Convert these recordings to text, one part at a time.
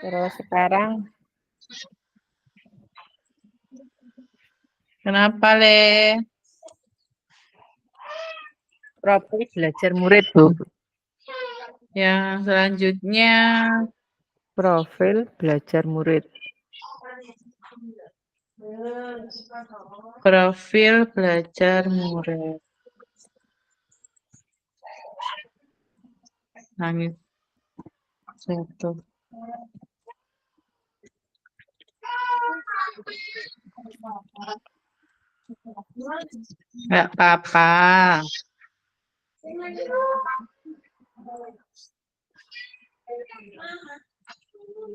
Terus sekarang Kenapa, Le? profil belajar murid, Bu. Yang selanjutnya, Profil belajar murid. profil belajar murid. Nangis. Satu. Nggak apa-apa.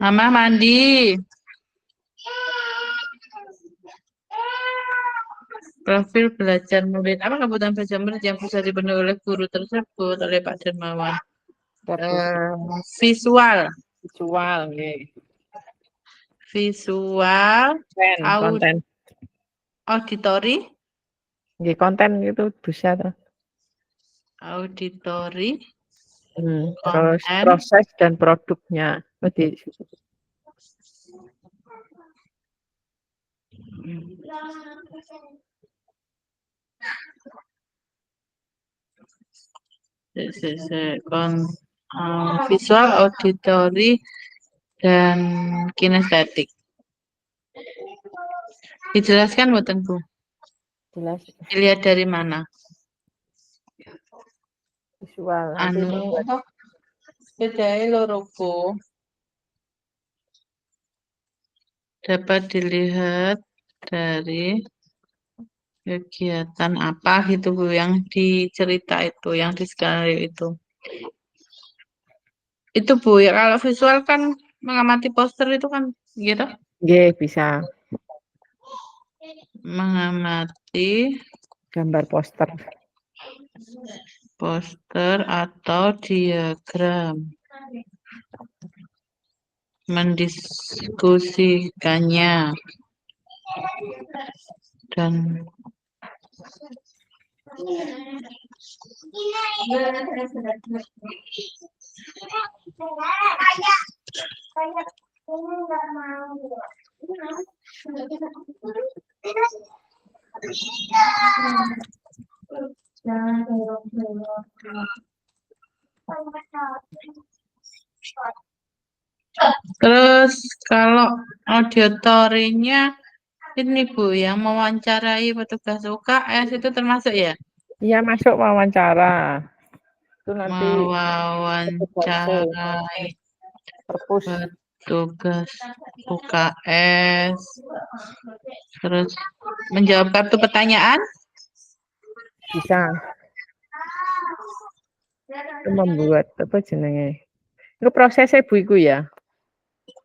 Mama mandi. Profil belajar murid. Apa kebutuhan belajar murid yang bisa dipenuhi oleh guru tersebut oleh Pak Dermawan? Visual. Visual, nggih. Visual, Konten. auditori, Nggih, konten itu bisa tuh. auditori, Terus konten, proses dan produknya. visual, auditori, dan kinestetik. Dijelaskan buatan Bu? Jelas. Dilihat dari mana? Visual. Nanti bedanya loro Bu. Dapat dilihat dari kegiatan apa gitu Bu yang dicerita itu, yang di skenario itu. Itu Bu ya, kalau visual kan mengamati poster itu kan gitu. nggih, bisa. Mengamati Gambar poster. Poster atau diagram. Mendiskusikannya. Dan terus kalau auditorinya ini Bu yang mewawancarai petugas UKS itu termasuk ya? Iya, masuk wawancara. Itu nanti Mewawancarai perpus. petugas UKS. Terus menjawab kartu pertanyaan? Bisa. Itu membuat apa jenenge? Itu prosesnya Bu iku ya.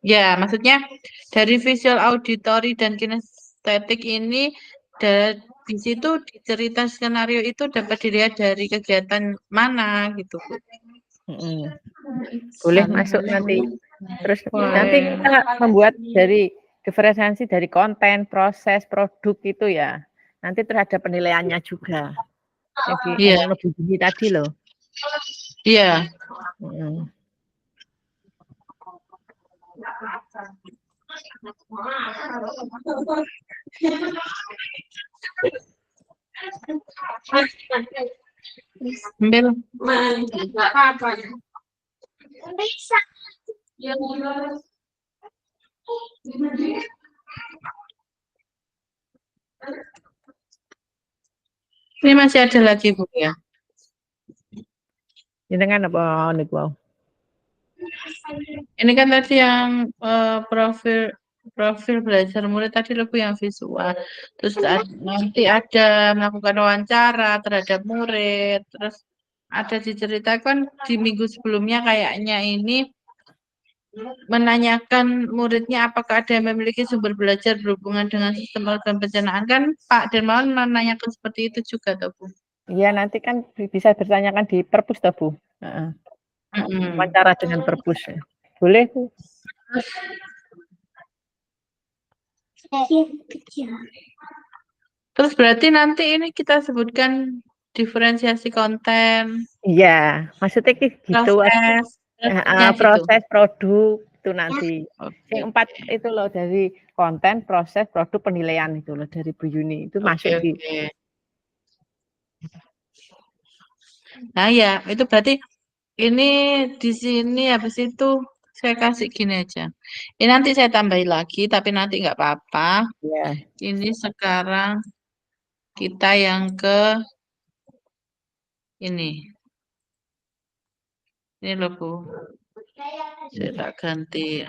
Ya, maksudnya dari visual, auditori, dan kinestetik ini di situ di cerita skenario itu dapat dilihat dari kegiatan mana gitu. Boleh masuk nanti. Terus nanti kita membuat dari diferensiasi dari konten, proses, produk itu ya. Nanti terhadap penilaiannya juga. Yang lebih tinggi tadi loh. Iya. Ambil. Enggak apa-apa. Bisa. Ini masih ada lagi Bu ya. Ini kan apa niku? Ini kan tadi yang profil belajar murid tadi lebih yang visual. Terus nanti ada melakukan wawancara terhadap murid. Terus ada diceritakan di minggu sebelumnya kayaknya ini menanyakan muridnya apakah ada yang memiliki sumber belajar berhubungan dengan sistem organ pencernaan, kan Pak Dermawan menanyakan seperti itu juga toh Bu. Iya, nanti kan bisa bertanyakan di perpus toh Bu. Wawancara dengan perpus. Boleh Bu. Terus berarti nanti ini kita sebutkan diferensiasi konten. Iya, maksudnya gitu. Proses. situ. proses produk itu nanti. Oke. Yang 4 itu loh dari konten, proses, produk, penilaian itu loh dari Bu Yuni itu masuk di. Oke. Nah ya, itu berarti ini di sini habis itu saya kasih gini aja. Ini nanti saya tambahin lagi, tapi nanti nggak apa-apa. Ya. Ini sekarang kita yang ke ini. Ini loh Bu. Saya tak ganti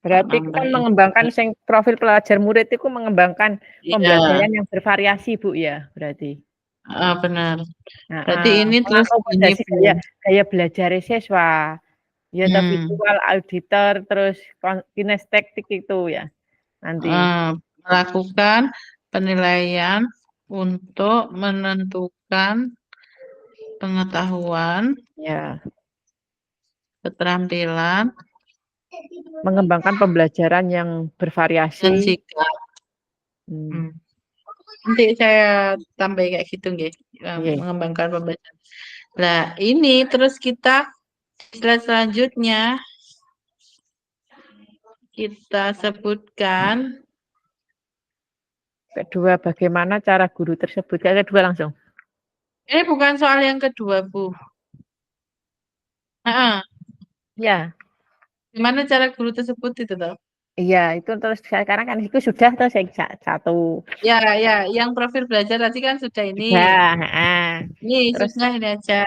Berarti kan mengembangkan profil pelajar murid itu mengembangkan pembelajaran yang bervariasi Bu ya, berarti. Benar. Berarti ini terus ini gaya belajar siswa. Ya, visual, auditor, terus kinestetik itu ya. Nanti melakukan penilaian untuk menentukan pengetahuan, ya, keterampilan, mengembangkan pembelajaran yang bervariasi. dan sikap. Nanti saya tambah kayak gitu nggih, mengembangkan pembelajaran. Nah, ini terus kita slide selanjutnya kita sebutkan kedua, bagaimana cara guru tersebut. Kedua langsung. Ini bukan soal yang kedua, Bu. Ya. Gimana cara guru tersebut itu toh? Iya, itu terus sekarang kan itu sudah terus yang satu. Ya, yang profil belajar tadi kan sudah ini. Ya, ini terus sudah ini aja.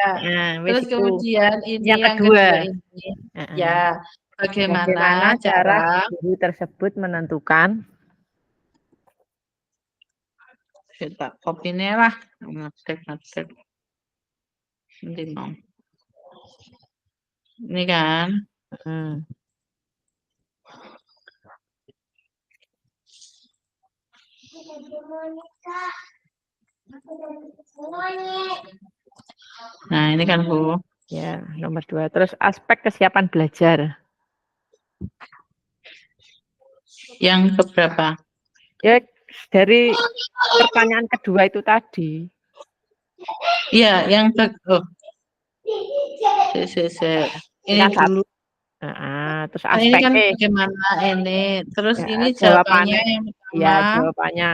Terus itu. kemudian ini yang kedua ini. Ya, bagaimana cara guru tersebut menentukan. Kita copy ini lah. Ngetik. Ini kan. Nah, ini kan Bu. Ya, nomor 2. Terus aspek kesiapan belajar. Yang keberapa? Ya, dari pertanyaan kedua itu tadi. Iya, yang ini dulu. Terus aspek ini kan bagaimana ini. Terus ya, ini jawabannya yang pertama. Ya, jawabannya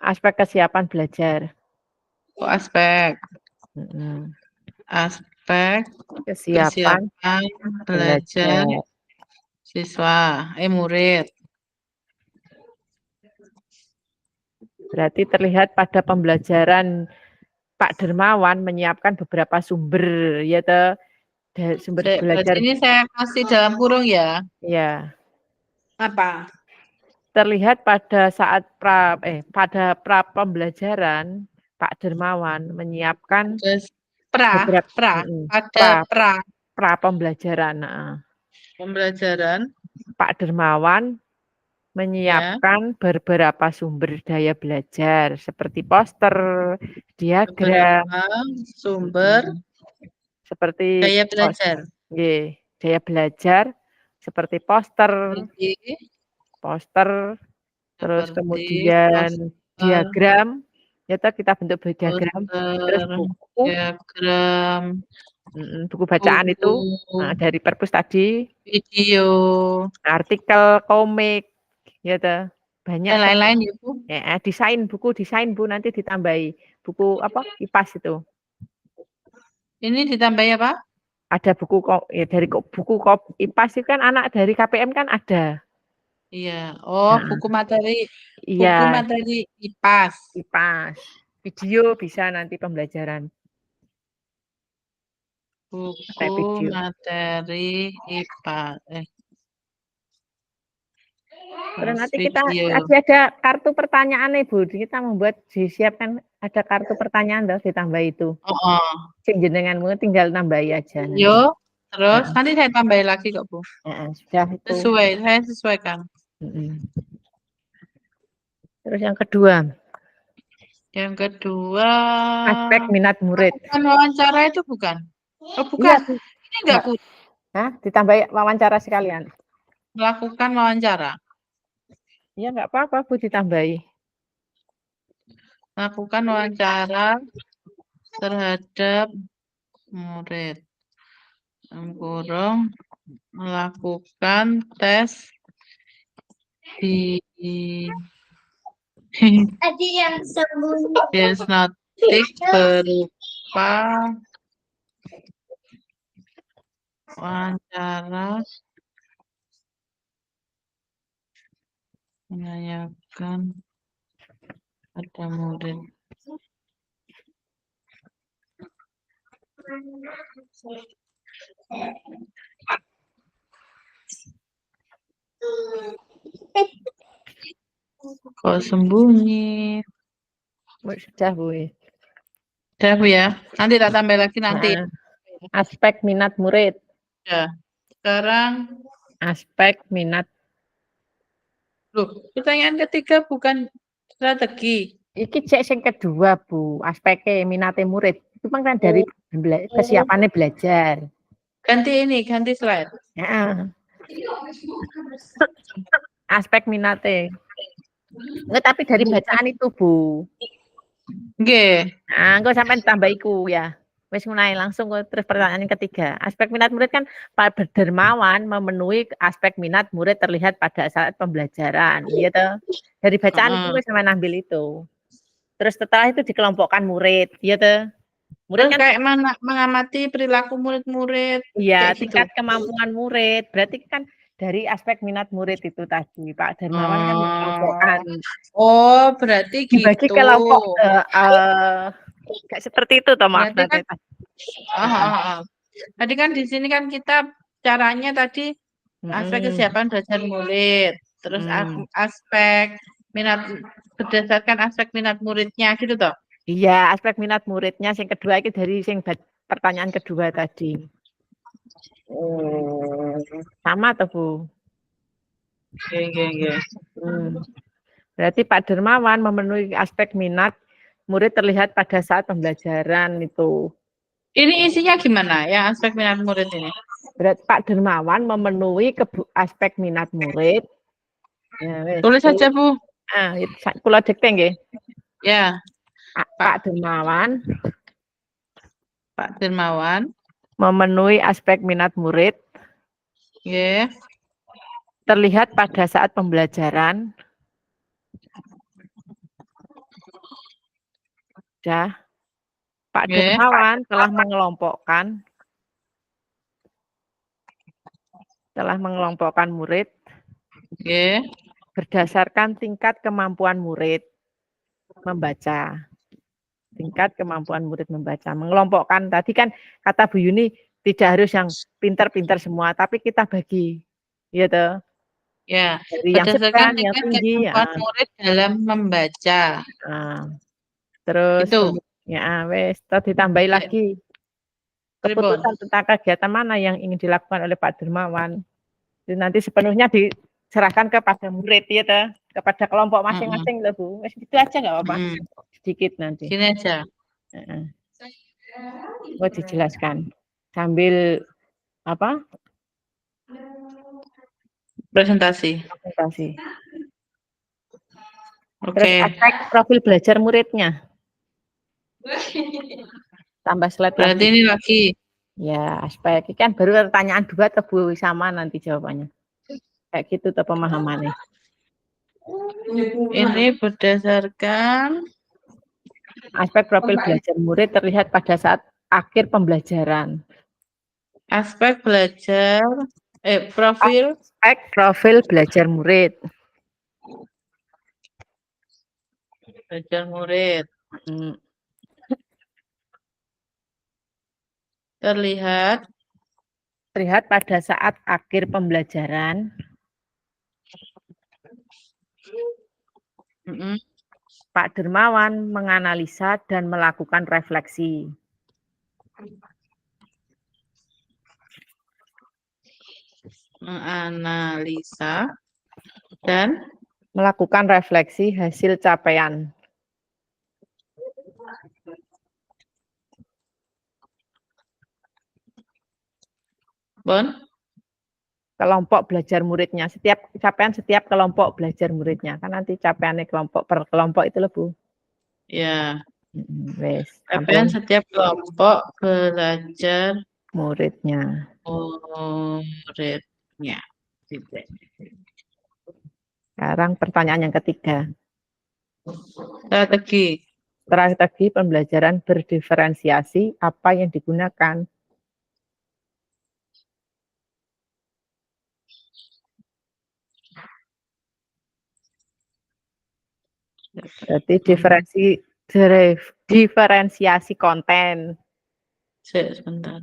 aspek kesiapan belajar. Aspek. Aspek kesiapan belajar siswa, murid. Berarti terlihat pada pembelajaran Pak Dermawan menyiapkan beberapa sumber, ya toh, sumber belajar. Ini saya kasih dalam kurung ya. Ya. Apa? Terlihat pada saat pada pra pembelajaran Pak Dermawan menyiapkan pra pembelajaran. Pak Dermawan menyiapkan beberapa sumber daya belajar seperti poster, diagram, sumber seperti daya belajar. Daya belajar seperti poster, terus kemudian diagram, ya kita bentuk diagram, terus buku, buku bacaan itu dari perpus tadi, video, artikel, komik, ya toh, banyak lain-lain ya Bu. Desain Bu, nanti ditambahi buku IPAS itu. Ini ditambahi apa? Ada buku dari buku IPAS itu kan anak dari KPM kan ada. Iya. Buku materi. Iya. Buku materi IPAS. Video bisa nanti pembelajaran. Buku materi IPAS. Terus nanti ada kartu pertanyaan Bu. Kita disiapkan ada kartu pertanyaan ditambah itu. Jenenganmu tinggal nambahi aja. Yo, terus nanti saya tambahin lagi kok Bu. Sudah itu. Saya sesuaikan. Terus yang kedua. Aspek minat murid. Bukan wawancara itu bukan? Bukan. Iya, ini enggak Bu. Ditambahi wawancara sekalian. Melakukan wawancara. Iya, enggak apa-apa Bu, ditambahi. Lakukan wawancara terhadap murid. Tempurung melakukan tes di diagnostik berupa wawancara menanyakan pada murid. Kok sembunyi? Sudah, Bu. Udah, Bu ya. Nanti tak tambah lagi nanti. Nah, aspek minat murid. Ya. Sekarang, Aspek minat. loh, pertanyaan ketiga bukan strategi. Iki cek yang kedua, Bu. Aspeknya minatnya murid. Itu kan dari kesiapannya belajar. Ganti slide. Ya. Aspek minatnya. Enggak, tapi dari bacaan itu, Bu. Nggih. Nah, engko sampai tambah iku ya. Wis mulai langsung terus pertanyaan yang ketiga. Aspek minat murid kan Pak Dermawan memenuhi aspek minat murid terlihat pada saat pembelajaran. Iya toh. Dari bacaan itu wis sampai ambil itu. Terus setelah itu dikelompokkan murid, iya toh. Murid Terus kan kayak mengamati perilaku murid-murid. iya, Kayak gitu. tingkat kemampuan murid. Berarti kan dari aspek minat murid itu tadi Pak Dermawan kan mengelompokkan. Oh, berarti Dibagi gitu. kelompok kayak seperti itu toh maaf Berarti kan, nanti. tadi kan di sini kan kita caranya tadi aspek kesiapan belajar murid, terus aspek minat berdasarkan aspek minat muridnya gitu toh. Iya, aspek minat muridnya yang kedua itu dari pertanyaan kedua tadi. Sama toh, Bu? Iya. Berarti Pak Dermawan memenuhi aspek minat murid terlihat pada saat pembelajaran itu. Ini isinya gimana ya aspek minat murid ini? Berarti Pak Dermawan memenuhi aspek minat murid. Ya, tulis saja, Bu. Kula dikte nggih. Ya. Pak Dermawan memenuhi aspek minat murid. Yeah. Terlihat pada saat pembelajaran. Pak Dermawan telah mengelompokkan murid berdasarkan tingkat kemampuan murid membaca. Tingkat kemampuan murid membaca. Mengelompokkan tadi kan kata Bu Yuni tidak harus yang pintar-pintar semua, tapi kita bagi. Iya toh? Ya, dari yang sedang, yang tinggi, kemampuan murid dalam membaca. Terus itu. Ya, wes, ditambahi lagi. Keputusan tentang kegiatan mana yang ingin dilakukan oleh Pak Dermawan. Itu nanti sepenuhnya diserahkan kepada murid ya toh, kepada kelompok masing-masing loh, Bu. Wes gitu aja nggak apa-apa. Sedikit nanti. Gini aja. Mau dijelaskan sambil apa? Presentasi. Terus aspek profil belajar muridnya. Tambah slide berarti lagi. Ini lagi. Ya, aspek ini kan baru pertanyaan 2 atau Bu sama nanti jawabannya. Kayak gitu tuh pemahamannya. Ini berdasarkan aspek profil belajar murid terlihat pada saat akhir pembelajaran. Aspek profil belajar murid. Terlihat pada saat akhir pembelajaran. Pak Dermawan menganalisa dan melakukan refleksi. Menganalisa dan melakukan refleksi hasil capaian. Kelompok belajar muridnya, setiap kelompok belajar muridnya, kan nanti capaiannya kelompok per kelompok itu loh, Bu. Ya. Wes. Capaian setiap kelompok belajar muridnya. muridnya. Sekarang pertanyaan yang ketiga. Strategi. Strategi pembelajaran berdiferensiasi apa yang digunakan? Berarti diferensiasi konten. Sebentar.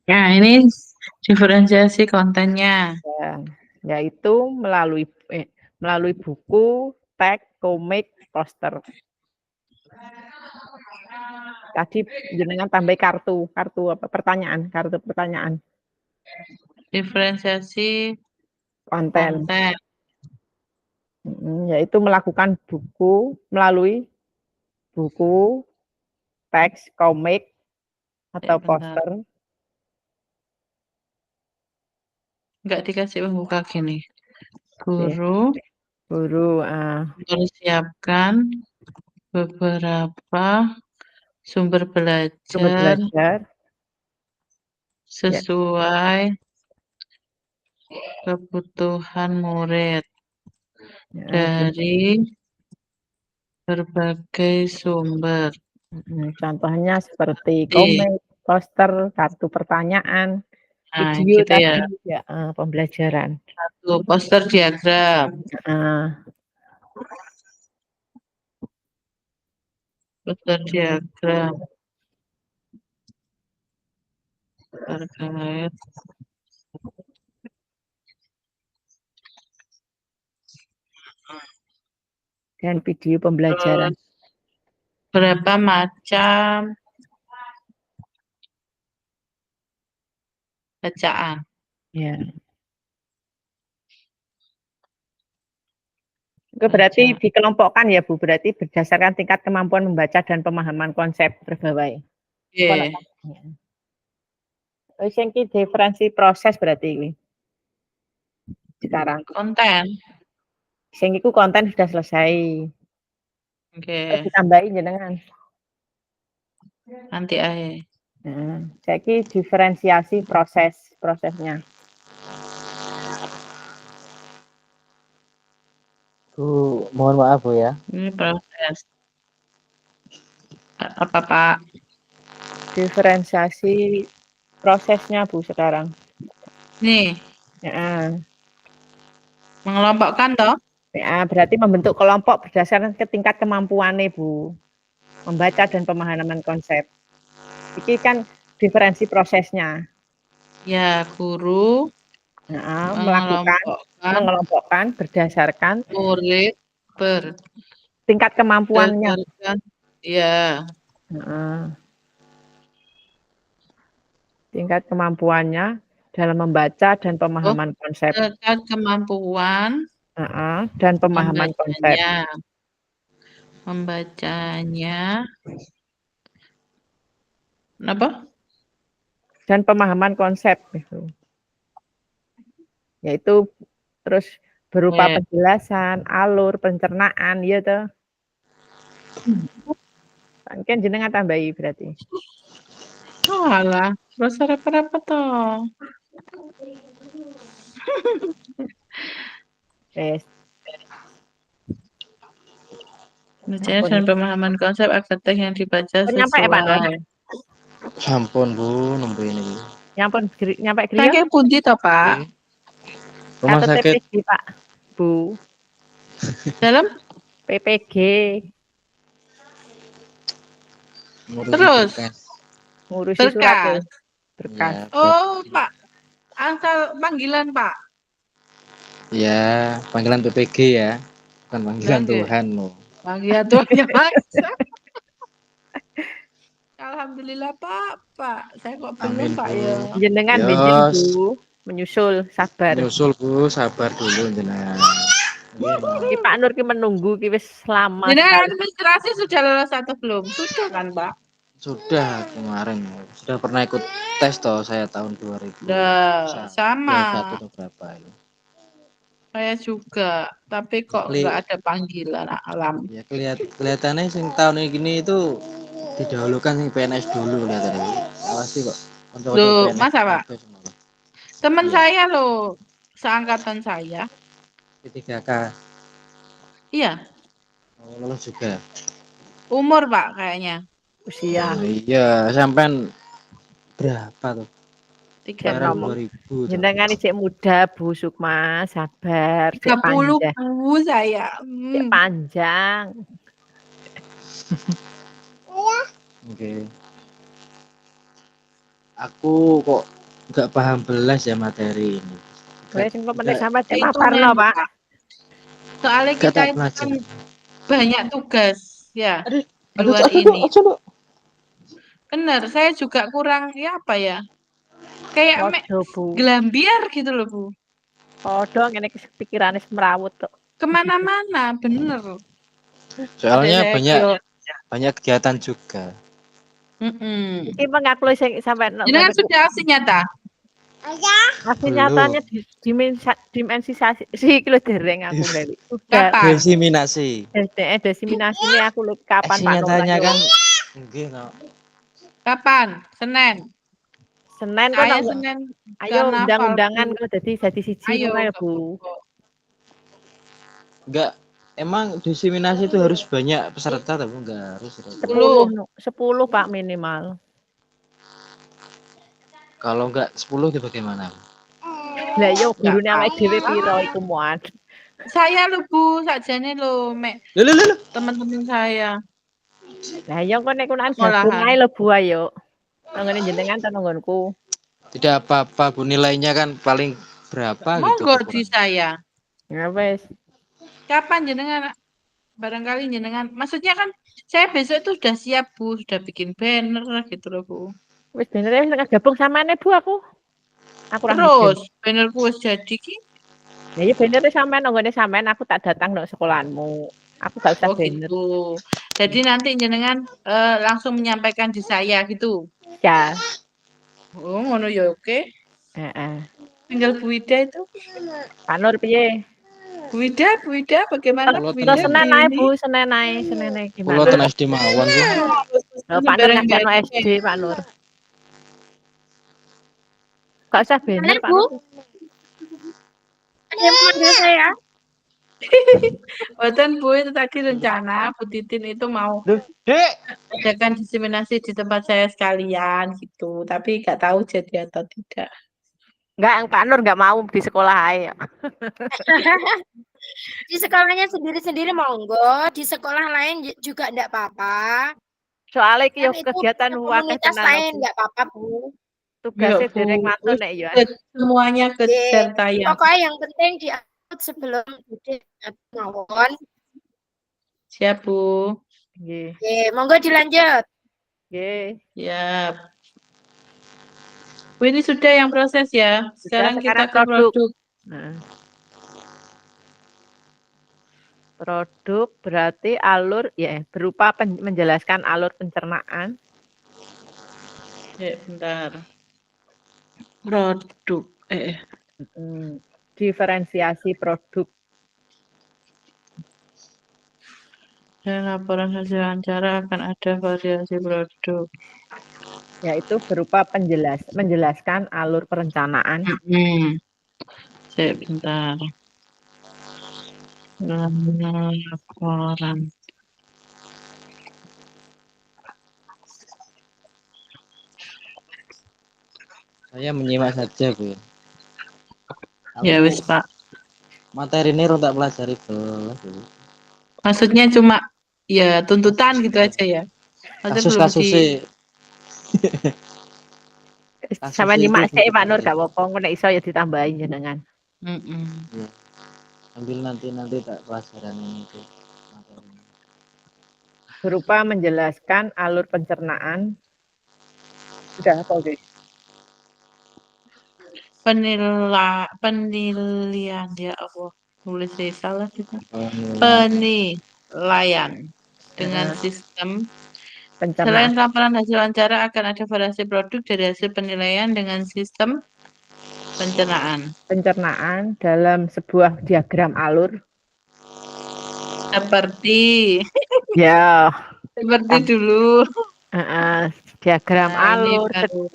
Nah, ini diferensiasi kontennya. Ya, yaitu melalui buku, teks, komik, poster. Tadi jenengan tambah kartu apa kartu pertanyaan. Diferensiasi Konten. konten. Yaitu melalui buku, teks, komik, atau poster. Enggak dikasih pembuka gini. Guru mempersiapkan beberapa sumber belajar sesuai kebutuhan murid dari berbagai sumber. Contohnya seperti komik, poster, kartu pertanyaan, video gitu tadi ya, pembelajaran. Satu poster diagram. Poster diagram terkait dan video pembelajaran. Berapa macam bacaan? Ya. Itu berarti dikelompokkan ya Bu, berarti berdasarkan tingkat kemampuan membaca dan pemahaman konsep terbawah. Iya. Terus yang diferensi proses berarti ini. Sekarang. Konten. Sing iku konten sudah selesai. Oke. Ditambahin jenengan. Nanti aja. Saiki diferensiasi prosesnya. Bu, mohon maaf Bu ya. Ini proses. Apa Pak? Diferensiasi prosesnya Bu sekarang. Nih. Ya. Mengelompokkan toh? Ya, berarti membentuk kelompok berdasarkan tingkat kemampuannya Bu. Membaca dan pemahaman konsep. Ini kan diferensi prosesnya. Ya, guru mengelompokkan berdasarkan murid tingkat kemampuannya. Ya. Tingkat kemampuannya dalam membaca dan pemahaman konsep. Tingkat kemampuan dan pemahaman konsep. Membacanya. Apa? Dan pemahaman konsep itu. Yaitu terus berupa penjelasan, alur, pencernaan, ya toh. Kan jenengan tambahi berarti. Oh alah, rasa apa toh. Bacaan dan pemahaman konsep agar teks yang dibaca sesuai. Sampun Bu, nunggu ini. Nyampe griya. Saking pundi toh Pak? Rumah sakit PPG Pak, Bu. Dalam PPG. Terus ngurusi surat berkas. Oh Pak, asal panggilan Pak. Ya, panggilan PPG ya, bukan panggilan Tuhan loh. Panggilan Tuhan ya Pak. Alhamdulillah Pak. Saya kok Amin, belum Pak Bu. ya. Jenengan Yos. benjing Bu, menyusul sabar. Nyusul, Bu, sabar dulu jenengan. Ki Pak Nur ki menunggu ki wis lama Jenengan sekali. administrasi sudah lulus atau belum? Sudah kan Pak? Sudah kemarin, sudah pernah ikut tes toh saya tahun 2000. Nah, sama. 21 atau berapa itu. Saya juga, tapi kok nggak ada panggilan alam. Ya kelihatannya sing tahun ini itu didahulukan sing PNS dulu kelihatannya. Awasi kok. Loh, PNS masa Pak? kabeh semua. Teman Iya. saya loh, seangkatan saya. P3K. Iya, Oh, lulus juga. umur Pak kayaknya. Usia. Oh, iya, sampean berapa tuh? Kemarin 30. 2000 tuh. Jenengan cek muda Bu Sukma, sabar, cek 30 panjang. Bu saya. Cek panjang. Oke. Aku kok nggak paham belas ya materi ini. Wes sing penting Nggak- sampai cek Hitungan, paparno, Pak. Soalnya nggak kita tak itu belajar. kan banyak tugas ya di Aduh, luar ini. aduh. Bener, saya juga kurang ya apa ya? Kayak Podo Bu. gelambiar gitu loh Bu. Podo ngene iki pikirane semrawut kok. Kemana-mana, bener. Soalnya Ada banyak saya banyak kegiatan juga. Iki mengaku sing sampai Jenengan sudah aksi nyata? hasil Belum. nyatanya dimensiasi si kilo dereng aku dari. Udah Kapan? Desiminasi. desiminasi ini aku lu kapan Aksi Pak Nur nyatanya ayo. kan nggih no. Kapan? Senin. Senin kok Saya nang- Senin ayo karnaval, undang-undangan Bu. kok jadi siji Ayo, ngono ya Kak Bu. Bobo. Enggak, emang desiminasi itu harus banyak peserta tapi enggak harus. 10 Pak minimal. Kalau enggak 10 itu bagaimana? Lah yo Nggak gurune awake dhewe apa-apa. piro iku muat. Saya lho Bu, sakjane lho mek Loh. teman-teman saya. Lah yo kok nek kunan Sekolahan. gabung ae lho Bu ayo. Tanggane jenengan ta nanggonku. Tidak apa-apa, Bu, nilainya kan paling berapa gitu Monggo di ukuran. saya. Ya wes. Kapan jenengan barangkali jenengan maksudnya kan saya besok itu sudah siap Bu, sudah bikin banner gitu loh Bu. Wis bener wis tengah gabung samane Bu aku. Aku ra Terus bannerku wis jadi ki. Ya iya bener sampean nanggone sampean aku tak datang nang sekolahanmu. Aku gak usah Oh bener. gitu. Jadi nanti jenengan langsung menyampaikan di saya gitu. Ya. Oh ngono ya oke. Heeh. Tinggal Bu Ida itu. Pak Nur piye? Bu Ida bagaimana Kalau Bu Terus Ida Senin hari ae ini? Bu, Senin ae Pulau gimana? ten SD mawon Bu. Loh, Pak Nur kan gak no SD Pak Nur. Gak usah bener Pak Nur. Ada yang memanggil saya. Boten Bu, itu tadi rencana Bu Titin itu mau Dek. adakan diseminasi di tempat saya sekalian gitu. Tapi nggak tahu jadi atau tidak. Enggak, Pak Nur enggak mau di sekolah ae. Di sekolahnya sendiri-sendiri monggo, di sekolah lain juga enggak apa-apa. Soalnya iki yo Kan itu kegiatan akeh komunitas tenan lain Bu. enggak apa-apa, Bu. Tugasnya Ya, Bu. dereng matur nek yo. Semuanya kejar tayang. Pokoknya yang penting diupload sebelum Bude mawon. Siap Bu. Nggih. Oke, monggo dilanjut. Nggih. Ya. Bu, ini sudah yang proses ya. Sekarang kita ke produk. Nah. Produk berarti alur ya berupa menjelaskan alur pencernaan. Ya, bentar. Produk. Diferensiasi produk. Dan laporan hasil wawancara akan ada variasi produk. Yaitu berupa menjelaskan alur perencanaan. Bentar. Laporan. Saya menyimak saja, Bu. Ya wis Pak. Materi ini tak pelajari belas, Bu. Maksudnya cuma ya tuntutan gitu aja ya. Kasus-kasusnya Sama nyimak sih Pak Nur gak apa-apa, nek iso ya ditambahin jenengan. Ya. Sambil nanti tak pelajaran ini tuh. Berupa menjelaskan alur pencernaan Sudah apa guys? Penilaian ya Allah, nulis salah juga. Penilaian dengan sistem. Selain Pencernaan. laporan hasil wawancara akan ada variasi produk dari hasil penilaian dengan sistem pencernaan. Pencernaan dalam sebuah diagram alur. Seperti Ya, dulu. diagram Nah, ini alur. baru.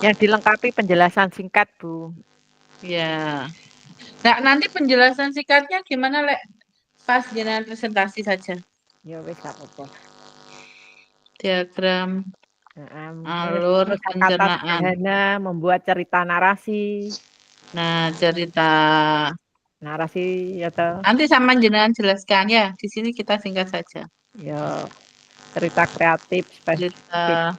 Yang dilengkapi penjelasan singkat, Bu. Ya. Nah, nanti penjelasan singkatnya gimana, Lek? Pas jenengan presentasi saja. Ya wis gak apa-apa. Diagram alur Kata pencernaan. sederhana, membuat cerita narasi. Nah, cerita Narasi ya toh. nanti sama jenengan jelaskan ya. Di sini kita singkat saja. Ya, cerita kreatif, Cerita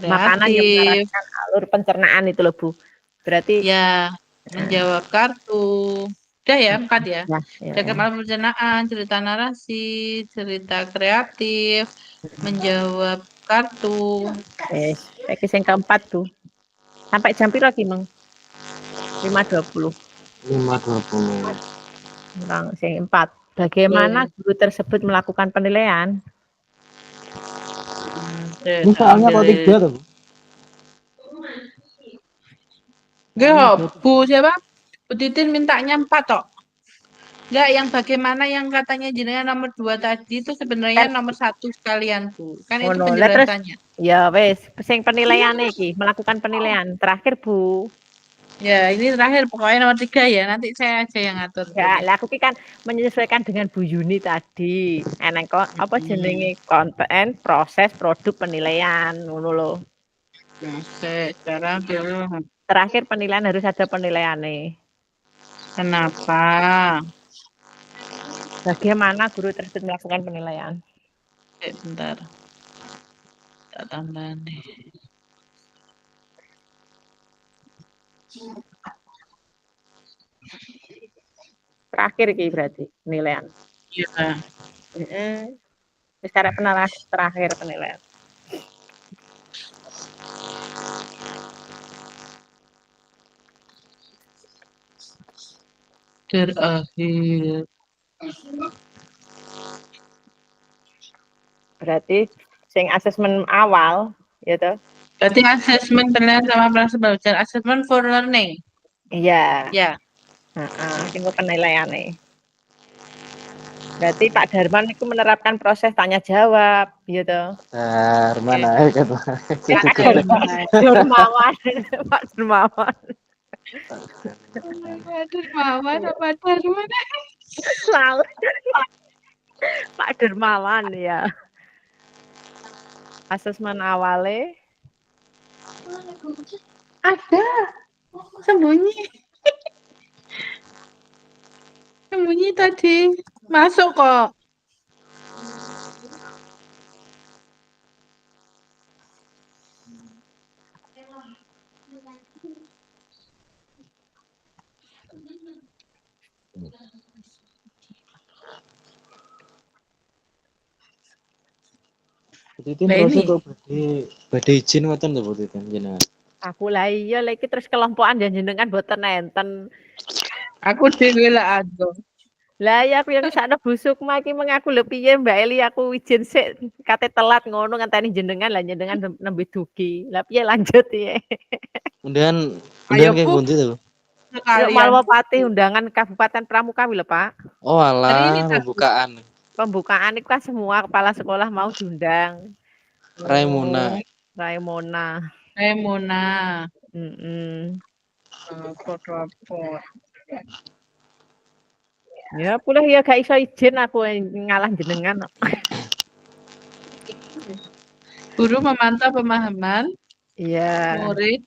makanan yang kreatif. mengarahkan alur pencernaan itu loh, Bu. Berarti Ya, menjawab kartu. Udah ya, 4 ya. ya. Diagram alur pencernaan, cerita narasi, cerita kreatif, menjawab kartu. Iki sing keempat, Bu. Sampai jam piro lagi, Meng? 5.20. 5.20. Kurang sing 4. Bagaimana guru tersebut melakukan penilaian? Ini soalnya kok 3 tuh? Bu siapa? Bu Titin mintanya 4 toh. Enggak, yang bagaimana yang katanya jenengan nomor 2 tadi itu sebenarnya nomor 1 sekalian, Bu. Kan itu penjelasannya. Ya wes, sing penilaian iki, melakukan penilaian. Terakhir, Bu. Ya, ini terakhir pokoknya nomor 3 ya. Nanti saya aja yang ngatur. Ya, lah aku kan menyesuaikan dengan Bu Yuni tadi. Eneng kok apa jenenge konten, proses, produk, penilaian ngono lho. Sekarang Terakhir penilaian harus ada penilaiannya. Kenapa? Bagaimana guru tersebut melakukan penilaian? Bentar. Tak tambah nih. Terakhir iki berarti penilaian. Iya. Secara penilaian terakhir penilaian. Terakhir. Berarti sing asesmen awal, ya toh? Berarti asesmen penilaian sama pelaksanaan belajar, asesmen for learning. Iya. Ya. Sing penilaiannya. Berarti Pak Darman itu menerapkan proses tanya jawab, gitu. Darman aja kata. Dermawan, Pak Dermawan. Pak Dermawan apa Darman? Selalu. Pak Dermawan ya. Asesmen awalnya ada sembunyi. Sembunyi tadi masuk kok. Titin terusnya kok badhe izin ngoten to Bu Titin jenengan. aku lah iya lagi terus kelompokan dan jenengan boten enten. Aku dhewe lah aduh. Lah ya aku yang sakno busuk iki mengaku lho piye Mbak Eli aku izin sik kate telat ngono ngenteni jenengan lah jenengan nembe dugi. Lah piye lanjut ya. Undangan kayak bunti to. Malwapati undangan Kabupaten Pramukawi lho Pak. Oh alah pembukaan. Pembukaan itu kan semua kepala sekolah mau diundang. Raimuna. Ya pulih ya gak iso izin aku ngalah jenengan. Guru memantau pemahaman murid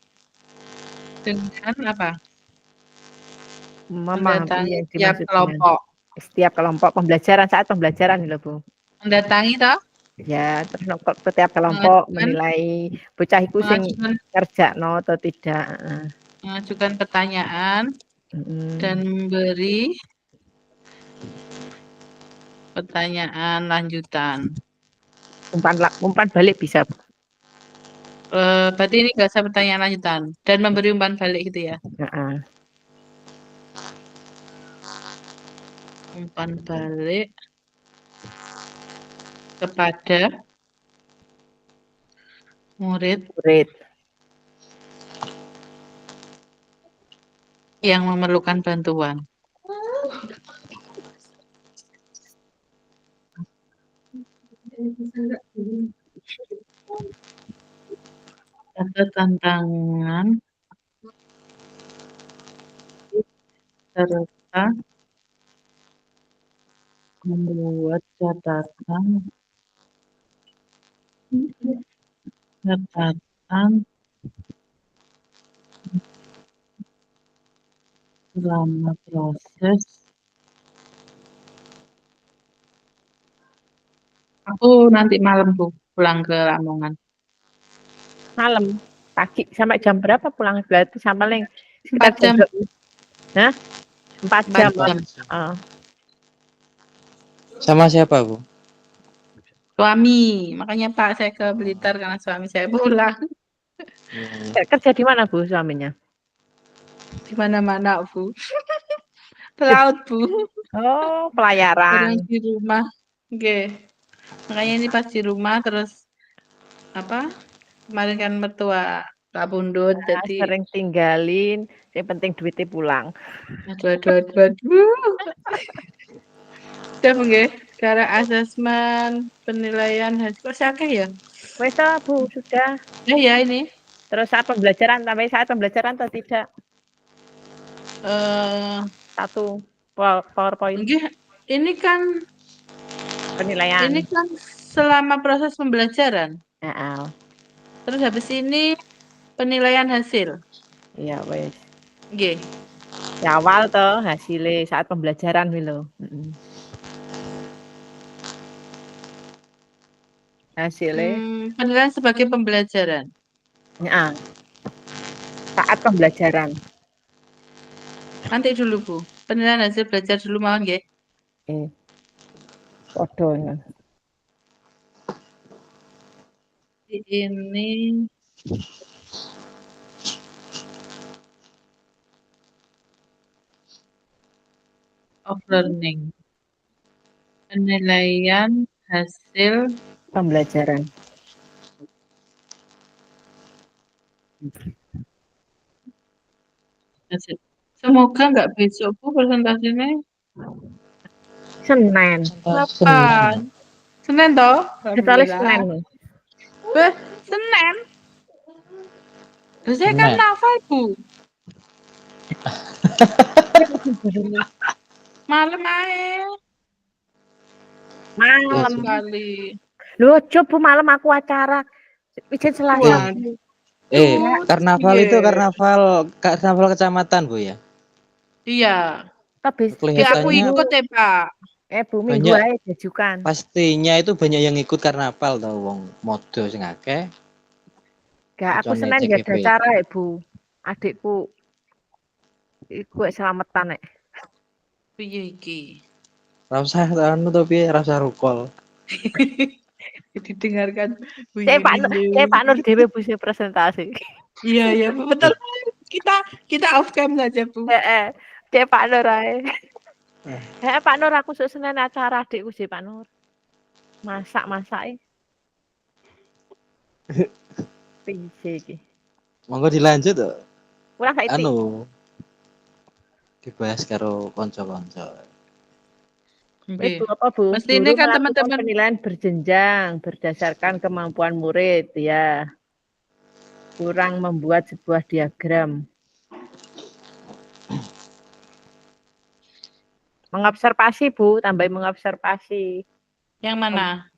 dengan apa? Memahami setiap kelompok. Setiap kelompok pembelajaran saat pembelajaran lho Bu. Mendatangi toh? Ya, terus setiap kelompok menilai bocah iku sing kerjakno atau tidak. Mengajukan pertanyaan dan memberi pertanyaan lanjutan. Umpan balik bisa. Berarti ini nggak usah pertanyaan lanjutan dan memberi umpan balik gitu ya. Heeh. Umpan balik kepada murid Murid. yang memerlukan bantuan. Ada tantangan serta membuat catatan selama proses. Aku nanti malam Bu pulang ke Lamongan. Malam, pagi sampai jam berapa pulang? Berarti sampai sekitar 4 jam. Hah? 4 4 jam. jam. Oh. Sama siapa, Bu? Suami, makanya Pak saya ke Blitar karena suami saya pulang. Kerja di mana Bu suaminya? Di mana-mana Bu. Laut Bu. Oh, pelayaran. Terus di rumah. Oke. Makanya ini pas di rumah terus apa? Kemarin kan mertua Pak Bundut jadi Sering tinggalin, yang penting duitnya pulang. aduh. Udah nggih, sekarang asesmen penilaian hasil kok sakit ya? Wes toh, Bu, sudah. Ya ini. Terus saat pembelajaran, sampai saat pembelajaran atau tidak? Satu PowerPoint Nggih, ini kan penilaian. ini kan selama proses pembelajaran. Heeh. Terus habis ini penilaian hasil. Iya, wes. Nggih. Ya, awal toh hasilnya saat pembelajaran nih loh. Hasilnya Penilaian sebagai pembelajaran. ya, saat pembelajaran. Nanti dulu Bu. Penilaian hasil belajar dulu mau nggih. Podo. Ini of learning. Penilaian hasil Pembelajaran. hasil. Semoga nggak besok Bu presentasinya. Senin. Kapan? Senin toh? Kecuali Senin. Senin. Saya kan nafal Bu. Malam aja. Malam kali. Loh, coba malam aku acara izin Selasa. Karnaval itu karnaval kecamatan Bu ya? Iya. Tapi aku ikut ya Pak. Bu, minggu aja jajukan. Pastinya itu banyak yang ikut karnaval tau wong modo sing akeh. Gak, aku Senin gak ada acara ya Bu. Adikku iku selamatan nek. Piye iki? Ra usah anu to piye, ra usah rukol. Didengarkan Pak Nur dhewe Bu sing presentasi. Iya, betul. Kita off cam saja, Bu. Heeh. Cek Pak Nur ae. Pak Nur aku sok Senin acara adikku sih Pak Nur. Masak-masake. Piye iki? Monggo dilanjut to. Kurang saiki. Dibahas karo kanca-kanca. Itu apa Bu? Pasti ini kan teman-teman penilaian berjenjang berdasarkan kemampuan murid ya. Kurang membuat sebuah diagram. Mengobservasi Bu, tambahin mengobservasi. Yang mana?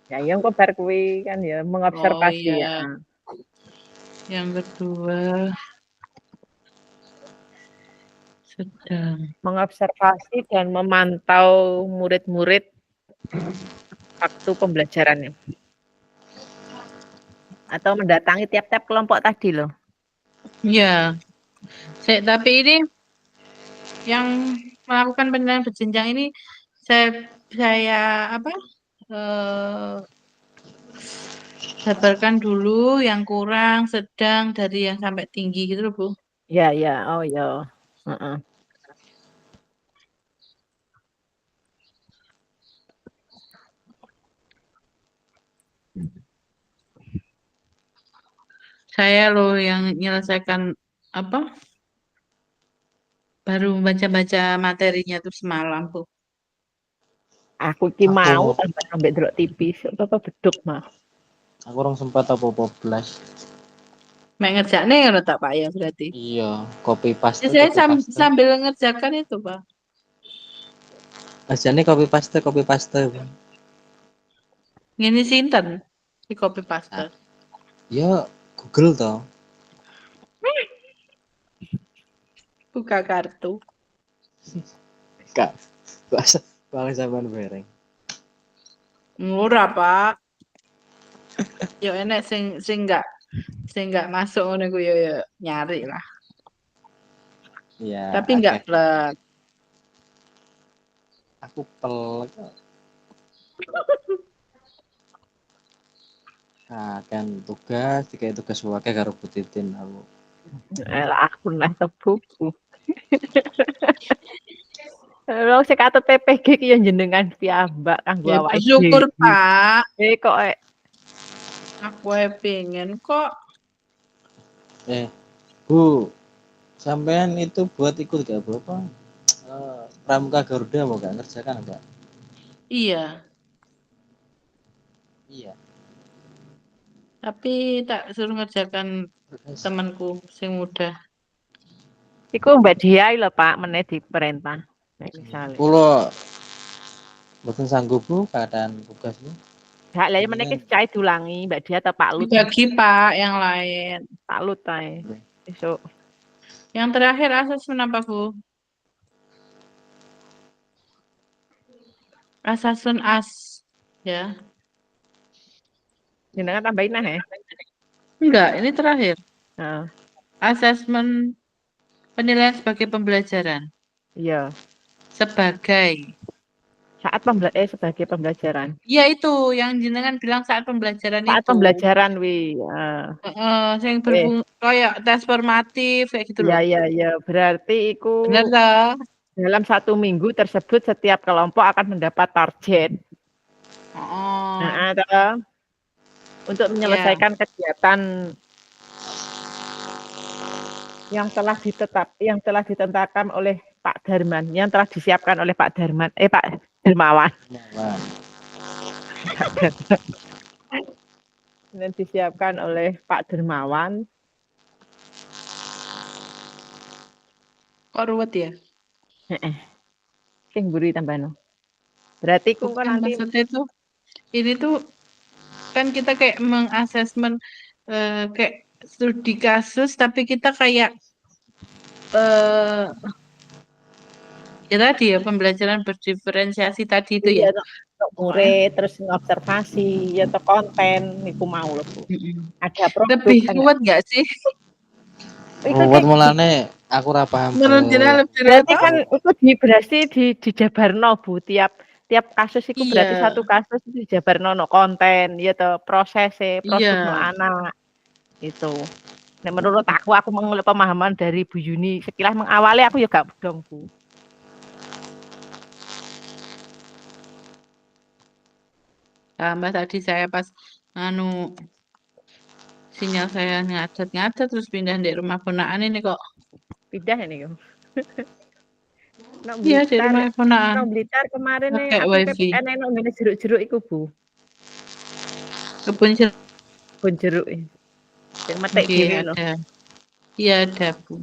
Ya yang kok bar kuwi kan ya mengobservasi ya. Yang kedua sedang mengobservasi dan memantau murid-murid waktu pembelajarannya. Atau mendatangi tiap-tiap kelompok tadi loh. Iya. Tapi ini yang melakukan penilaian berjenjang ini saya Jabarkan dulu yang kurang, sedang, dari yang sampai tinggi gitu loh, Bu. Ya, ya. Oh, ya. Heeh. Saya loh yang menyelesaikan apa? Baru baca-baca materinya tuh semalam, Bu. Aku ki mau Aku tambah ambek delok TV, apa beduk mah. aku orang sempat apa blas. Mek ngerjakne ngono tak Pak ya berarti. Iya, copy Ya, paste saya copy paste. sambil ngerjakan itu, Pak. Ajane copy paste. Ngene sinten di copy paste. Ah, ya Google toh. Buka kartu. Kak, bahasa bang sampean bereng. Ora, Pak. Yo enek sing enggak masuk ngono ku yo nyari lah. Iya, Tapi oke. enggak plek. Aku pel kan tugas dikai tugas wae karo Bu Titin aku. Aku nek buku. Wong sing katut PPG ki ya jenengan piyambak kanggo Ya awake bersyukur, dhewe. Pak. Kok Aku ae pengen kok. Bu, sampean itu buat ikut gak apa? Pramuka Garuda mau gak ngerjakan enggak? Iya, Iya. tapi tak suruh ngerjakan temanku sing muda. iku Mbak Diai lho Pak meneh diperintah. Nek misale. Kulo mboten sanggup Bu keadaan tugas Bu. Gak lha meneh ki cai diulangi Mbak Dia atau Pak Lut. Dibagi, Pak, yang lain. Pak Lut ae. Besok. Yang terakhir asesmen apa, Bu? Asasun as. Ya. Jenengan tambahin nah ya. Enggak, ini terakhir. Heeh. Asesmen penilaian sebagai pembelajaran. Iya. Sebagai. Sebagai pembelajaran. Iya itu yang jenengan bilang saat pembelajaran Saat itu. pembelajaran Yang kayak tes formatif kayak gitu loh. Iya. Berarti iku Benar toh? dalam 1 minggu tersebut setiap kelompok akan mendapat target. Oh. Untuk menyelesaikan kegiatan yang telah ditentukan oleh Pak Darman, yang telah disiapkan oleh Pak Darman, Pak Dermawan. Dan disiapkan oleh Pak Dermawan. Kok ruwet ya? Sing mburi tambahno. Berarti ku Bukan, nanti maksudnya tuh ini tuh kan kita kayak mengasesmen kayak studi kasus tapi kita kayak ya tadi ya pembelajaran berdiferensiasi tadi itu ya. murid terus ngobservasi ya atau konten niku mau lho Bu. Ada produk Lebih ruwet nggak sih? Ruwet mulane aku ora paham. Menurut jenengan lebih berarti ruwet kan itu berarti dijabarno Bu tiap kasus itu berarti Iya. satu kasus itu dijabarno no konten ya toh prosesnya produk no Iya. anak itu. Nah, menurut aku mengulik pemahaman dari Bu Yuni sekilas mengawali aku ya gak bedong Bu. Mbak tadi saya pas sinyal saya ngadet terus pindah di rumah ponaan ini kok. Pindah ini kok. Iya di rumah ponaan. Nang Blitar kemarin nih pakai aku wifi. enak ngene jeruk-jeruk iku Bu. Kebun jeruk. Kebun jeruk iki. Sing metik dhewe lho. Iya ada Bu.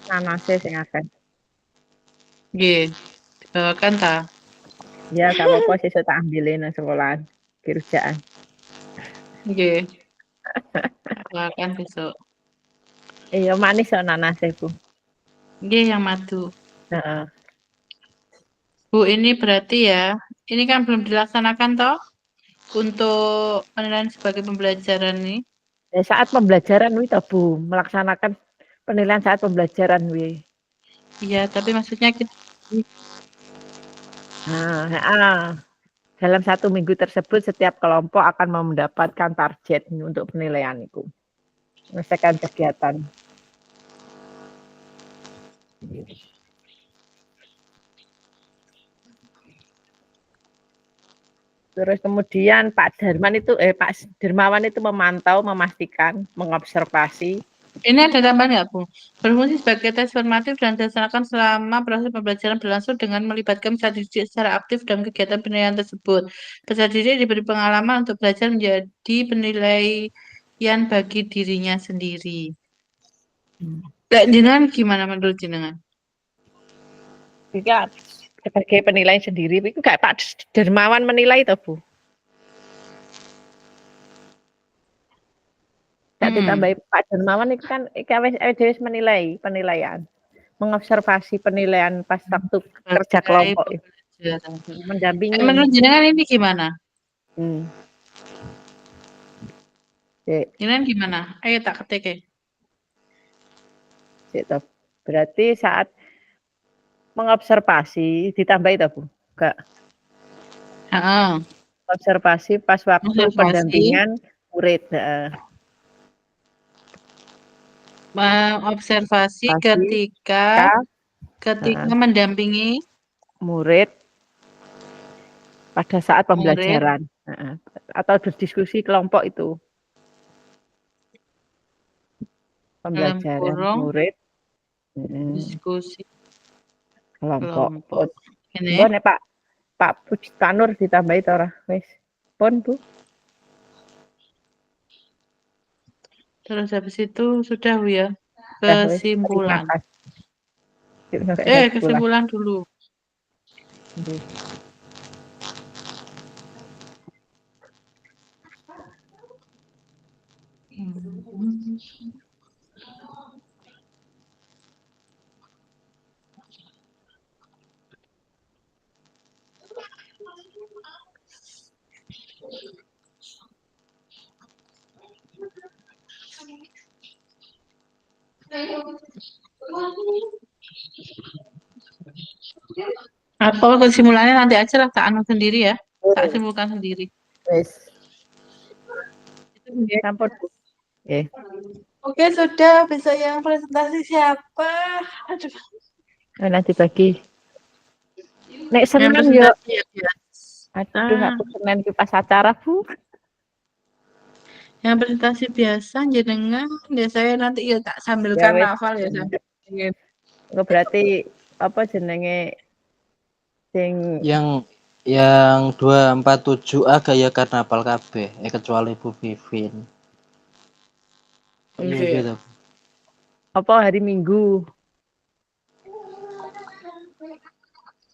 Nanase sing akeh. Nggih. Dibawakan ta? Ya gak apa-apa sesuk tak ambilin nang sekolahan kerjaan. Nggih. Dibawakan besok. Iya manis kok nanase Bu. Nggih yang madu. Heeh. Bu ini berarti ya, ini kan belum dilaksanakan toh untuk penilaian sebagai pembelajaran nih. Saat pembelajaran wi toh Bu, melaksanakan penilaian saat pembelajaran wi. Iya, tapi maksudnya kita dalam 1 minggu tersebut setiap kelompok akan mendapatkan target untuk penilaian itu. Menyelesaikan kegiatan. Terus kemudian Pak Dermawan itu memantau, memastikan, mengobservasi. Ini ada tambahan nggak, Bu? Berfungsi sebagai tes formatif dan dilaksanakan selama proses pembelajaran berlangsung dengan melibatkan peserta didik secara aktif dalam kegiatan penilaian tersebut. Peserta didik diberi pengalaman untuk belajar menjadi penilaian bagi dirinya sendiri. Kak jenengan gimana menurut jenengan? Jika sebagai penilaian sendiri, itu kayak Pak Dermawan menilai toh, Bu? Gak ditambahi Pak Dermawan itu kan wis menilai penilaian, mengobservasi penilaian pas waktu kerja kelompok, mendampingi. Menurut jenengan ini gimana? Jenengan gimana? Ayo tak ketik ya. Berarti saat mengobservasi ditambahi toh, Bu? Enggak. Observasi pas waktu pendampingan murid. Observasi ketika mendampingi murid pada saat pembelajaran atau berdiskusi kelompok itu. Pembelajaran murid, diskusi kelompok. Ini Pak Nur ditambahi ora wis. Pun, Bu. Terus habis itu sudah, Bu ya. Kesimpulan. Kesimpulan dulu. Atau kesimpulannya nanti aja lah tak anu sendiri ya, tak simpulkan sendiri. Wes. Sampun. Oke, sudah. Besok yang presentasi siapa? Aduh. Nanti bagi. Nek Senin yo. Aduh, aku Senin pas acara, Bu. Yang presentasi biasa jenengan, ya saya nanti ya tak sambilkan hafal ya sambil. Berarti apa jenenge sing yang 247A gaya karnaval kabeh kecuali Bu Vivin. Iya. Apa hari Minggu?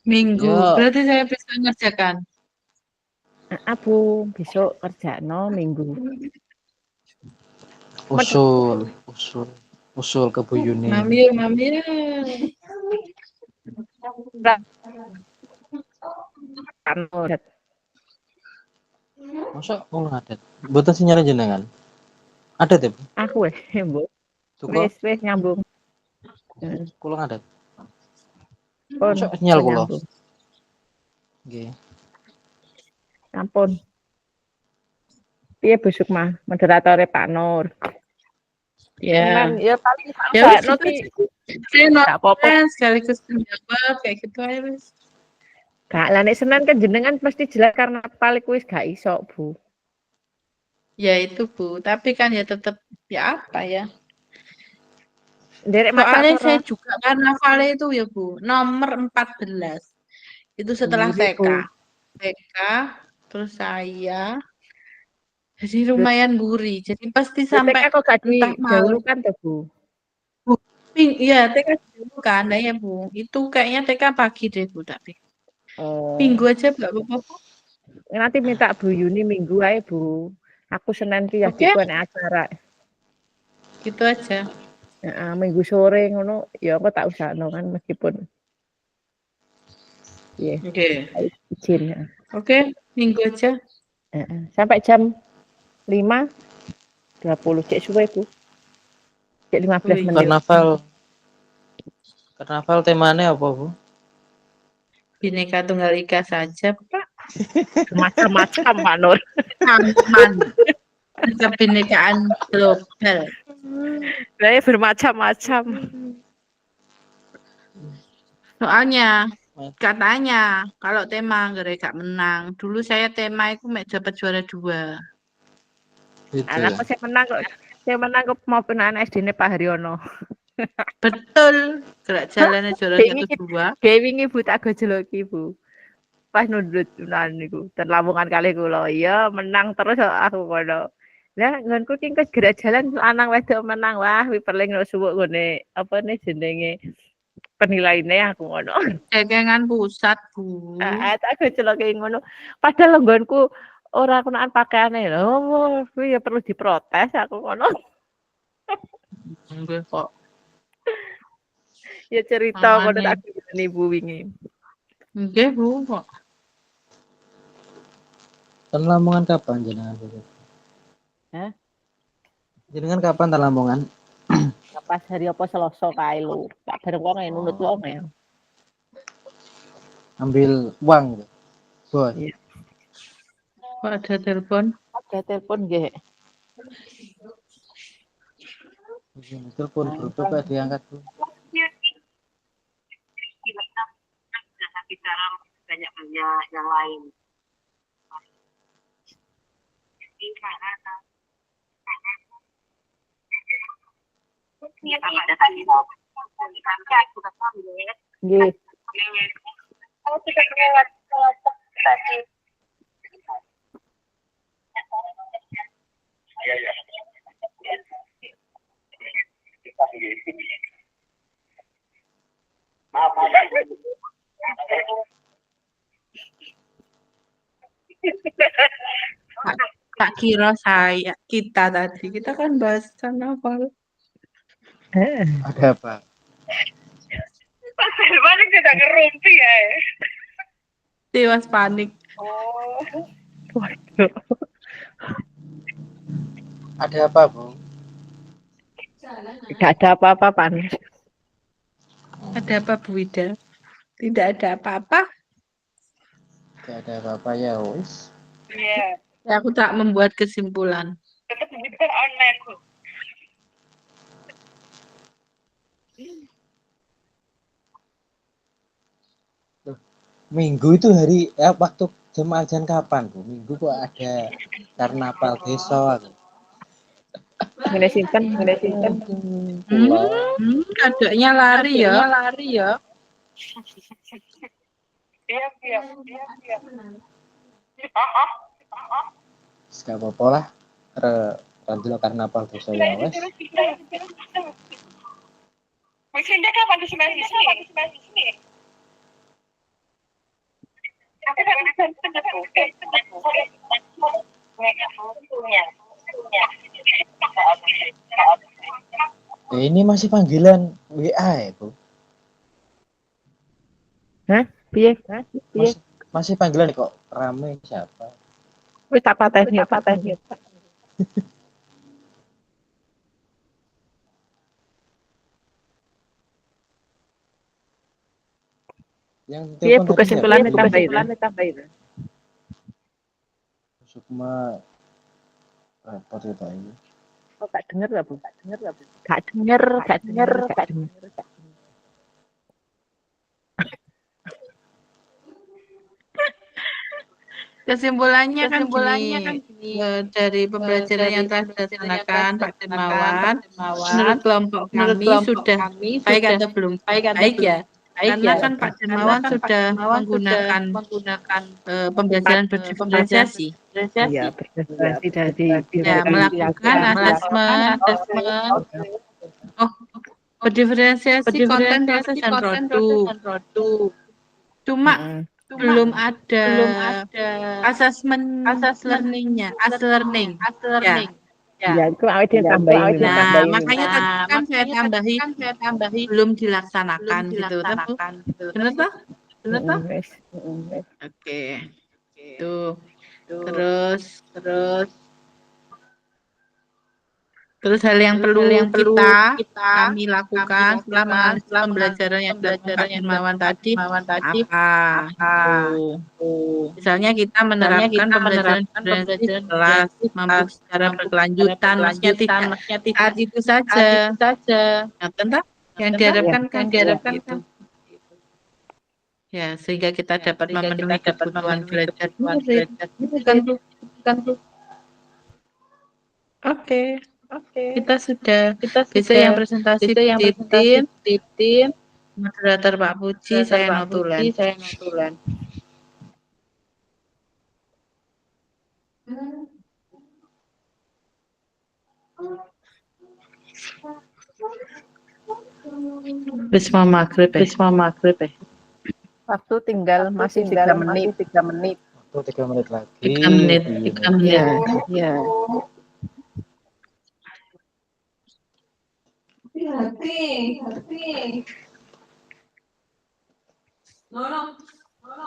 Minggu. Berarti saya bisa ngerjakan. Bu, besok kerjano Minggu. Usul ke Bu Yuni. Mamir. Masa ulang adat? Mboten sinyal jenengan. Adat ya, Bu? Aku Bu. Wis nyambung. Ulang adat. Masa sinyal kula. Nggih. Ampun. Piye Bu Sukma, moderatornya Pak Nur? Ya. Ya paling enggak nanti enggak apa-apa sekaligus pendapat kayak gitu aja wis. Gak lah nek Senin kan jenengan pasti jelas karena paling wis gak iso, Bu. Ya itu, Bu, tapi kan ya tetap ya apa ya? Derek soalnya saya juga karnaval itu ya, Bu, nomor 14. Itu setelah TK. TK terus saya jadi lumayan gurih. Jadi pasti sampai TK kok gak didahulukan tuh, Bu? Iya, TK dulu kan, ya Bu. Itu kayaknya TK pagi deh, Bu, tapi. Minggu aja enggak apa-apa, Bu. Nanti minta Bu Yuni Minggu aja, Bu. Aku Senin ki ya acara. Gitu aja. Minggu sore ngono, ya aku tak usahno kan meskipun. Iya. Oke. Izin ya. Oke, Minggu aja. Sampai jam 5.20 cek suwe, Bu. Cek 15 menit. Karnaval temanya apa, Bu? Bhinneka Tunggal Ika saja, Pak. Macam-macam Pak Nur. Aman. Kebinekaan global. Saya bermacam-macam. Soalnya katanya kalau tema gak menang. Dulu saya tema itu dapat juara 2. Gitu Anak ya. saya menang kok mau anak SD-ne Pak Haryono. Betul. Gerak jalannya juara 1-2. Gaming Ibu tak gojlok Ibu. Pas nundut niku terlambungan kali kula. Iya, menang terus aku kono. Lah nggonku ki gerak jalan lanang wedok menang. Wah, wiperling suwuk ngene apa nih jenenge penilaiannya aku ngono. Cekengan pusat, Bu. Tak gojlok ngono. Padahal nggonku ora kenaan pakaiane lho. Kuwi ya perlu diprotes aku ngono. Nggih kok. Ya cerita ngono Makanya. tak gini Ibu wingi. Nggih, Bu kok. Ten Lamongan kapan jenengan? Hah? Jenengan kapan ten Lamongan? Pas hari apa Selasa kae lho. Tak bareng wong nunut wong ya. Ambil uang gitu. Bos. Iya. Kok ada telepon? Ada telepon nggih. Telepon grup apa diangkat Bu? Bicara banyak yang lain. Nggih. Tak kira kita tadi. Kita kan bahas karnaval. Ada apa? Pak Herman tidak ngerumpi ya. Tewas panik. Waduh. Ada apa, Bu? Tidak ada apa-apa, Pan. Ada apa, Bu Ida? Tidak ada apa-apa. Tidak ada apa-apa ya, wis. Iya. Ya, aku tak membuat kesimpulan. Tetap bukan online. Minggu itu hari waktu jam ajan kapan, Bu? Minggu kok ada karnaval desa aku. Ngene sinten? Kadoknya lari ya. Iya. Gak apa-apa lah. Randil karnaval desa ya wes. Mungkin dia kapan di sini? Aku kan Ini masih panggilan WA ya, Bu? Hah? Piye? Masih panggilan kok rame siapa? Wis tak pateni. Yang Piye telepon Bu tadi kesimpulannya nggak, Bu? tambahin. Sukma repot ya Pak ini. Oh, gak denger lah, Bu. Gak denger. Kesimpulannya kan gini, dari pembelajaran yang telah dilaksanakan Pak Dermawan, menurut kelompok kami sudah baik atau belum baik ya. Karena kan Pak Dermawan sudah menggunakan pembelajaran berdiferensiasi. Iya, berdasarkan dari Ya, melakukan asesmen, berdiferensiasi konten, proses, dan produk. Cuma belum ada asesmen learning-nya, learning. Ya, itu awet dia tambahin. Nah, makanya tadi kan saya tambahi belum dilaksanakan gitu. Benar toh? Oke. Tuh. Terus Terus hal yang perlu kami lakukan setelah menganalisis pembelajaran yang dilakukan Kak Hermawan tadi apa? Misalnya kita menerapkan pembelajaran diferensi di kelas, mampu secara berkelanjutan, maksudnya tidak saat itu saja. Nah, tentang yang diharapkan kan gitu. Ya, sehingga kita dapat memenuhi kebutuhan belajar murid. Oke. Kita sudah besok yang presentasi Titin, moderator Pak Puji, saya Notulen. Bisma maghrib ya. Waktu tinggal masih 3 menit. Waktu 3 menit lagi. 3 menit. Iya.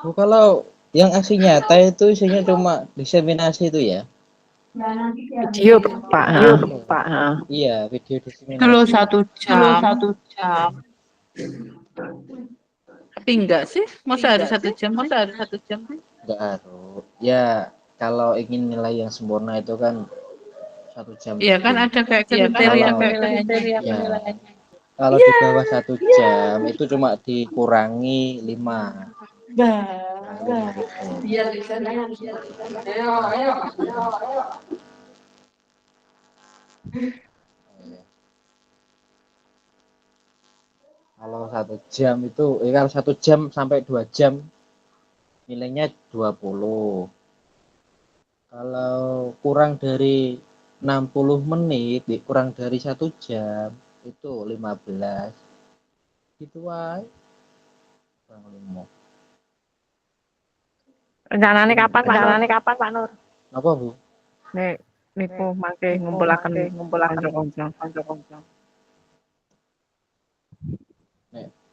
Bu, kalau yang aksi nyata itu isinya cuma diseminasi itu ya? Video Pak. Iya, video Itu diseminasi. loh 1 jam. Tapi enggak sih, masa harus 1 jam? Enggak harus. Ya, kalau ingin nilai yang sempurna itu kan 1 jam. Iya kan ada kayak kriteria penilaiannya. Ya, kalau di bawah 1 jam itu cuma dikurangi 5. Kalau 1 jam itu, kalau 1 jam sampai 2 jam nilainya 20. Kalau kurang dari 60 menit, kurang dari 1 jam itu 15. Gitu wae. Kurang 5. Rencananya kapan Pak Nur? Apa, Bu? Niku mangke ngumpulaken kanca-kanca.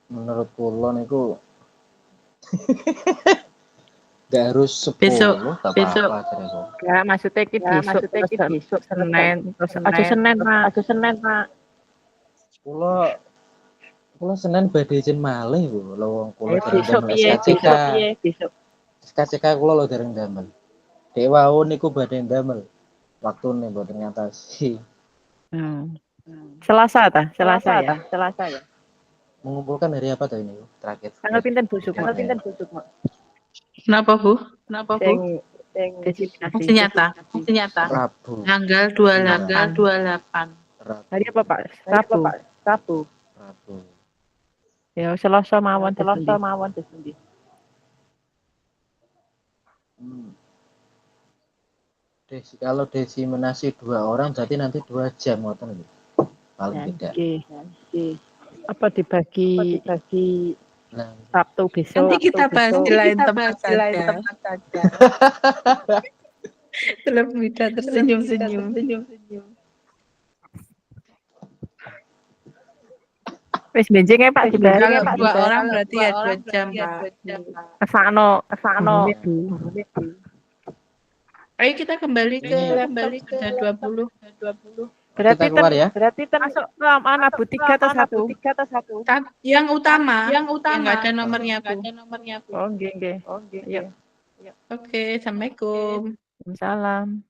Menurut kula niku nggak harus 10 Besok. apa kira-kira. Ya, maksudnya ki besok Senin, terus aja Senin, Pak. Kula Senin badhe jen malih, Bu. Lho wong kula Besok piye? SKCK kula lho dereng damel. Dek wau niku badhe damel. Waktune mboten ngatasi. Selasa ya. Mengumpulkan hari apa tuh ini terakhir? Tanggal pinten busuk, Mak? Kenapa, Bu? Sing desiminasi. Masih nyata. Rabu. Tanggal 28. Hari apa, Pak? Rabu. Ya, Selasa mawon desendi. Kalau desiminasi 2 orang berarti nanti 2 jam ngoten nggih. Paling tidak. Apa dibagi Nah, Sabtu besok? Nanti kita bahas di lain tempat saja. Telur Mida tersenyum-senyum. Wis benjing ya Pak Kalau dibahas. 2 orang berarti ya 2 jam, Pak. Kesano. Ayo kita kembali ke laptop sudah 20. Berarti kita keluar ya. masuk mana Bu 3 atau 1? Yang utama yang nggak ada nomornya, Bu. Oh, nggih. Oke, assalamualaikum. Waalaikumsalam.